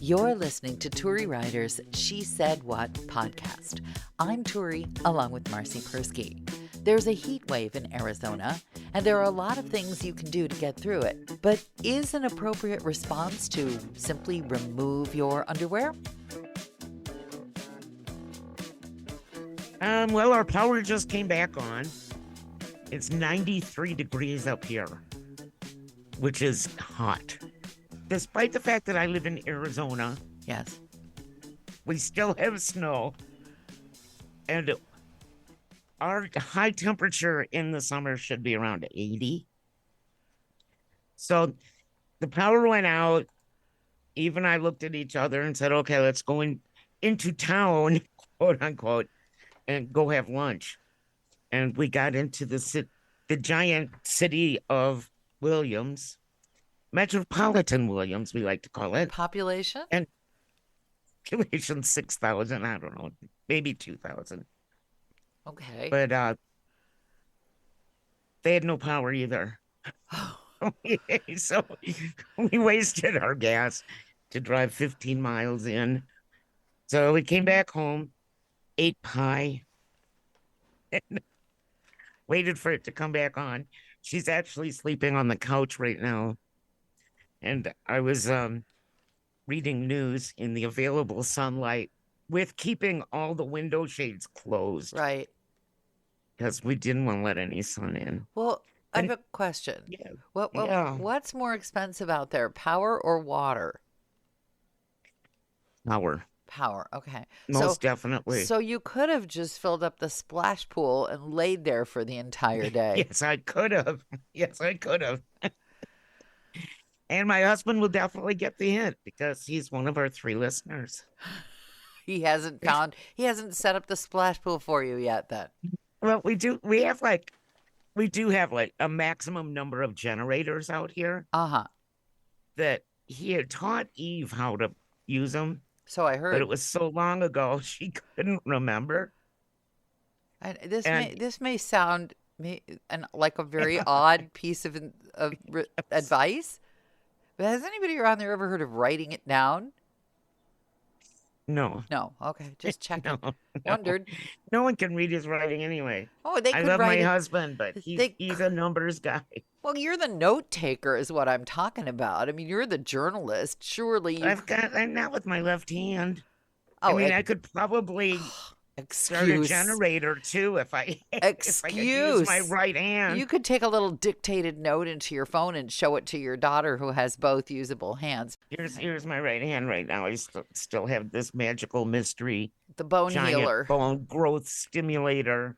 You're listening to Turi Ryder's She Said What podcast. I'm Turi, along with Marcy Persky. There's a heat wave in Arizona, and there are a lot of things you can do to get through it. But is an appropriate response to simply remove your underwear? Well, our power just came back on. It's 93 degrees up here, which is hot. Despite the fact that I live in Arizona, Yes. we still have snow. And our high temperature in the summer should be around 80. So the power went out. Eve and I looked at each other and said, okay, let's go into town, quote unquote, and go have lunch. And we got into the giant city of Williams, Metropolitan Williams, we like to call it. Population? And population 6,000, I don't know, maybe 2,000. Okay. But they had no power either. So we wasted our gas to drive 15 miles in. So we came back home, ate pie, and waited for it to come back on. She's actually sleeping on the couch right now. And I was reading news in the available sunlight with keeping all the window shades closed. Right. Because we didn't want to let any sun in. Well, I have a question. Yeah. What's more expensive out there, power or water? Power, Okay. most definitely. So you could have just filled up the splash pool and laid there for the entire day. Yes, I could have. And my husband will definitely get the hint because he's one of our 3 listeners. He hasn't set up the splash pool for you yet then. Well, we do have a maximum number of generators out here. Uh-huh. That he had taught Eve how to use them. So I heard. But it was so long ago she couldn't remember. And this may sound like a very odd piece of advice. But has anybody around there ever heard of writing it down? No. No. Okay. Just checking. No. Wondered. No one can read his writing anyway. Oh, they could I love write my it. husband, but he's a numbers guy. Well, you're the note taker is what I'm talking about. I mean, you're the journalist. Surely I'm not with my left hand. Oh, I could probably start a generator too if I could use my right hand. You could take a little dictated note into your phone and show it to your daughter who has both usable hands. Here's my right hand right now. I still have this magical mystery. The bone healer. Bone growth stimulator.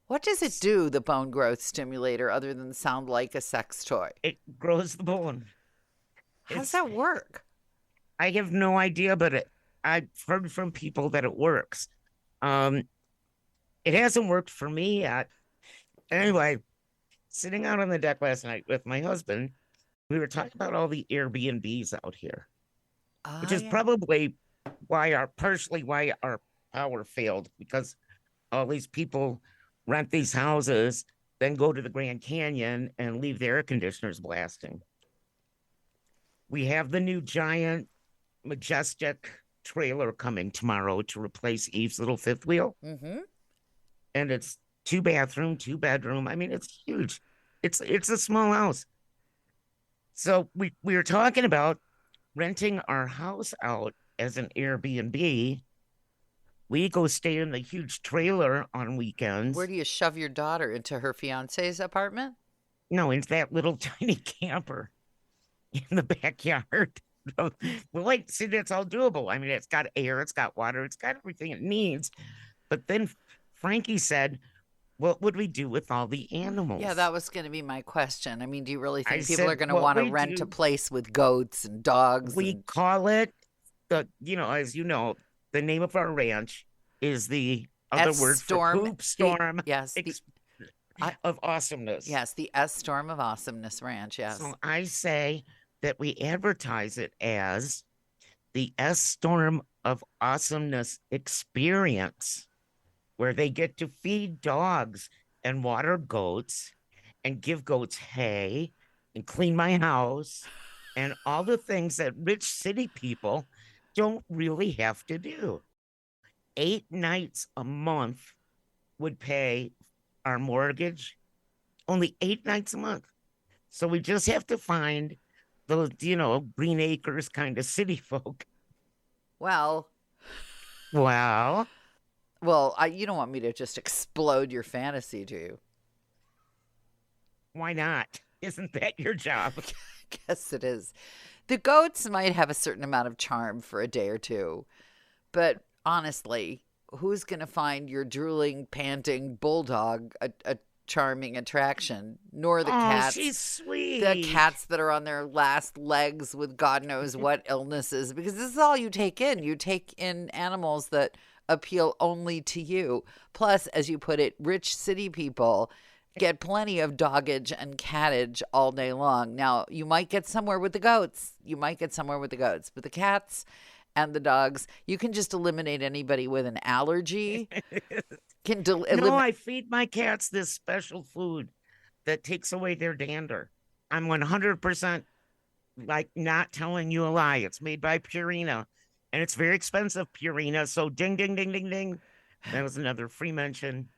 What does it do, the bone growth stimulator, other than sound like a sex toy? It grows the bone. How does that work? I have no idea, but I've heard from people that it works. It hasn't worked for me yet. Anyway, sitting out on the deck last night with my husband, we were talking about all the Airbnbs out here, which is probably partially why our power failed, because all these people rent these houses, then go to the Grand Canyon and leave the air conditioners blasting. We have the new giant, majestic trailer coming tomorrow to replace Eve's little fifth wheel. Mm-hmm. And it's 2 bathroom, 2 bedroom. I mean, it's huge. It's a small house. So we were talking about renting our house out as an Airbnb. We go stay in the huge trailer on weekends. Where do you shove your daughter? Into her fiance's apartment? No, into that little tiny camper in the backyard. Well, wait, see, that's all doable. I mean, it's got air, it's got water, it's got everything it needs. But then Frankie said, what would we do with all the animals? Yeah, that was going to be my question. I mean, do you really think people said, are going to want to rent a place with goats and dogs? We call it, as you know, the name of our ranch is the other word for poop storm. Yes. Of awesomeness. Yes, the S Storm of Awesomeness Ranch, yes. So I say that we advertise it as the S Storm of Awesomeness Experience, where they get to feed dogs and water goats and give goats hay and clean my house and all the things that rich city people don't really have to do. 8 nights a month would pay our mortgage, only 8 nights a month. So we just have to find those, Green Acres kind of city folk. Well, Well, you don't want me to just explode your fantasy, do you? why not? Isn't that your job? Guess it is. The goats might have a certain amount of charm for a day or two, but honestly, who's going to find your drooling, panting bulldog a charming attraction? Nor the Oh, cats. she's sweet. The cats that are on their last legs with God knows what illnesses, because this is all you take in. You take in animals that appeal only to you. Plus, as you put it, rich city people get plenty of doggage and cattage all day long. Now, you might get somewhere with the goats. But the cats and the dogs, you can just eliminate anybody with an allergy. No, I feed my cats this special food that takes away their dander. I'm 100% like not telling you a lie. It's made by Purina, and it's very expensive Purina. So ding, ding, ding, ding, ding. That was another free mention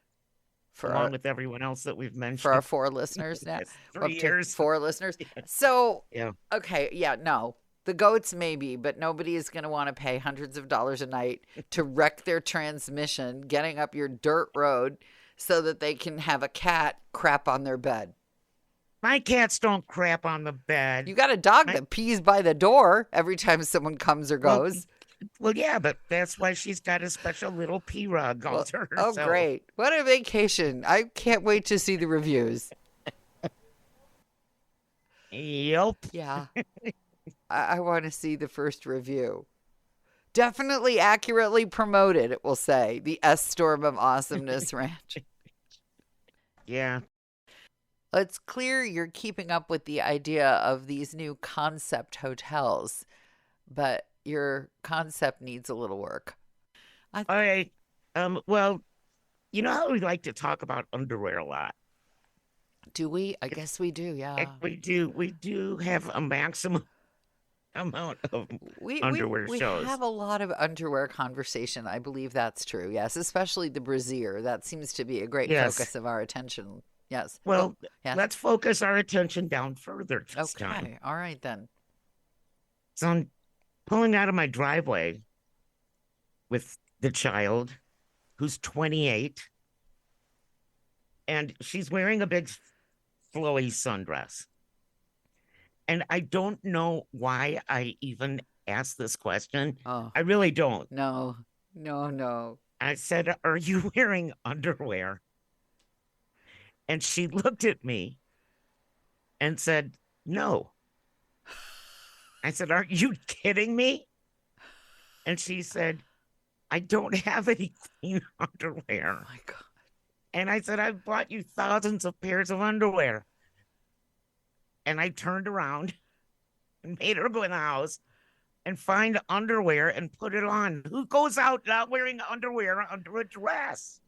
along with everyone else that we've mentioned. For our 4 listeners now. Yes, 3 years. 4 listeners. Yeah. So, yeah. Okay, yeah, no. The goats maybe, but nobody is going to want to pay hundreds of dollars a night to wreck their transmission getting up your dirt road so that they can have a cat crap on their bed. My cats don't crap on the bed. You got a dog that pees by the door every time someone comes or goes. Well, yeah, but that's why she's got a special little pee rug all to herself. Oh, great. What a vacation. I can't wait to see the reviews. Yep. Yeah. I want to see the first review. Definitely accurately promoted, it will say. The S Storm of Awesomeness Ranch. Yeah. It's clear you're keeping up with the idea of these new concept hotels, but your concept needs a little work. All right. Well, you know how we like to talk about underwear a lot? Do we? I guess we do, yeah. We do. We do have a maximum amount of underwear shows. We have a lot of underwear conversation. I believe that's true. Yes, especially the brassiere. That seems to be a great focus of our attention. Yes. Well, let's focus our attention down further this time. Okay. All right, then. So I'm pulling out of my driveway with the child who's 28, and she's wearing a big flowy sundress. And I don't know why I even asked this question. Oh. I really don't. No. I said, "Are you wearing underwear?" And she looked at me and said, "No." I said, "Are you kidding me?" And she said, "I don't have any clean underwear." Oh, my God. And I said, "I've bought you thousands of pairs of underwear." And I turned around and made her go in the house and find underwear and put it on. Who goes out not wearing underwear under a dress?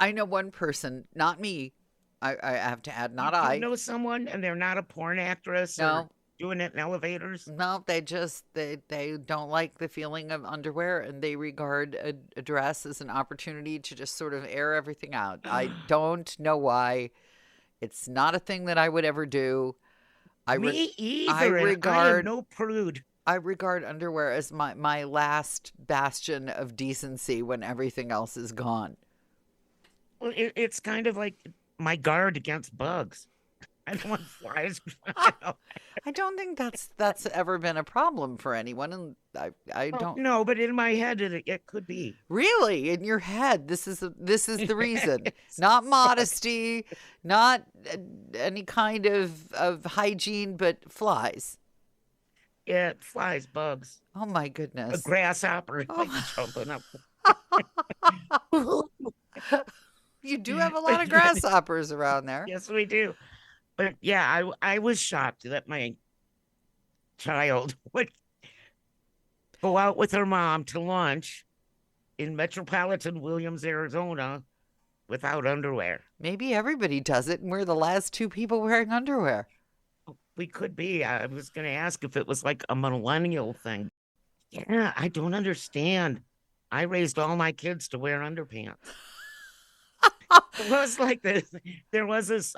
I know one person, not me. I have to add, not I know someone, and they're not a porn actress. No. Or doing it in elevators. No, they don't like the feeling of underwear, and they regard a dress as an opportunity to just sort of air everything out. I don't know why. It's not a thing that I would ever do. Me either. I am no prude. I regard underwear as my last bastion of decency when everything else is gone. Well, it's kind of like my guard against bugs. I don't want flies. I don't think that's ever been a problem for anyone, and I don't. No, but in my head it could be. Really, in your head, this is the reason. Not modesty, not any kind of hygiene, but flies. Yeah, flies, bugs. Oh my goodness. A grasshopper jumping up. You do have a lot of grasshoppers around there. Yes, we do. But yeah, I was shocked that my child would go out with her mom to lunch in metropolitan Williams, Arizona without underwear. Maybe everybody does it, and we're the last 2 people wearing underwear. we could be. I was going to ask if it was like a millennial thing. Yeah, I don't understand. I raised all my kids to wear underpants. It was like this. There was this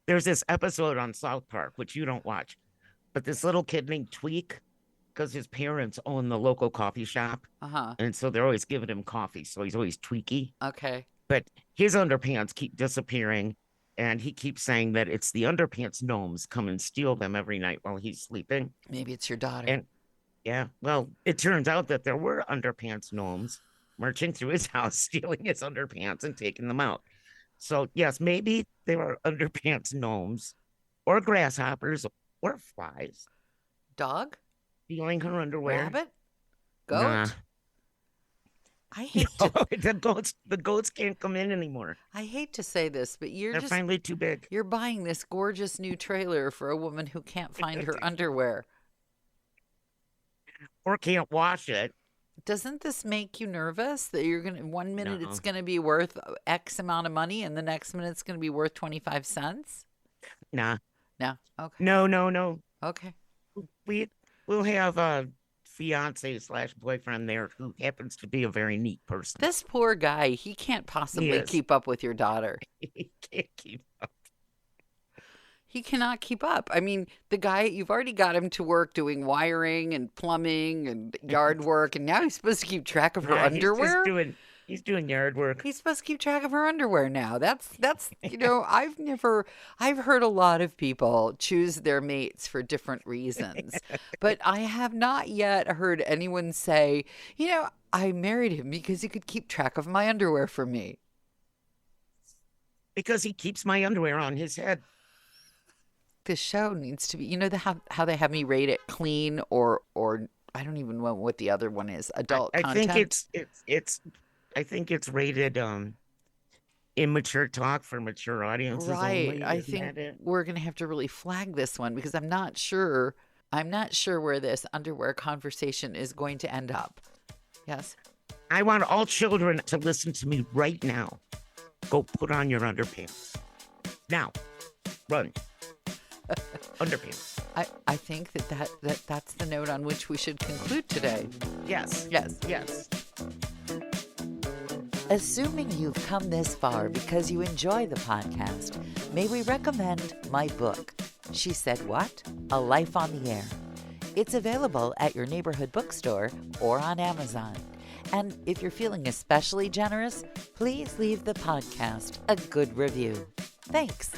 there's this episode on South Park, which you don't watch, but this little kid named Tweak, because his parents own the local coffee shop. Uh-huh. And so they're always giving him coffee. So he's always tweaky. Okay. But his underpants keep disappearing. And he keeps saying that it's the underpants gnomes come and steal them every night while he's sleeping. Maybe it's your daughter. And yeah, well, it turns out that there were underpants gnomes marching through his house, stealing his underpants and taking them out. So, yes, maybe they were underpants gnomes or grasshoppers or flies Dog? stealing her underwear. Rabbit? Goat? Nah. I hate No, to the goats can't come in anymore. I hate to say this, but They're finally too big. you're buying this gorgeous new trailer for a woman who can't find her underwear. Or can't wash it. Doesn't this make you nervous that you're going to, one minute No. it's going to be worth X amount of money and the next minute it's going to be worth 25 cents? Nah. No. Okay. No. Okay. We'll have a fiance / boyfriend there who happens to be a very neat person. This poor guy, he can't possibly is. keep up with your daughter. He can't keep up. He cannot keep up. I mean, the guy, you've already got him to work doing wiring and plumbing and yard work, and now he's supposed to keep track of her Yeah, underwear. He's doing yard work. He's supposed to keep track of her underwear now. That's I've heard a lot of people choose their mates for different reasons, but I have not yet heard anyone say, I married him because he could keep track of my underwear for me. Because he keeps my underwear on his head. This show needs to be, how they have me rate it clean or I don't even know what the other one is. Adult I content. think it's rated immature talk for mature audiences. Right. Only. I Isn't think that it? we're going to have to really flag this one because I'm not sure where this underwear conversation is going to end up. Yes. I want all children to listen to me right now. Go put on your underpants. Now. Run. Underpants. I think that's the note on which we should conclude today. Yes. Yes. Assuming you've come this far because you enjoy the podcast, may we recommend my book, She Said What? A Life on the Air. It's available at your neighborhood bookstore or on Amazon. And if you're feeling especially generous, please leave the podcast a good review. Thanks.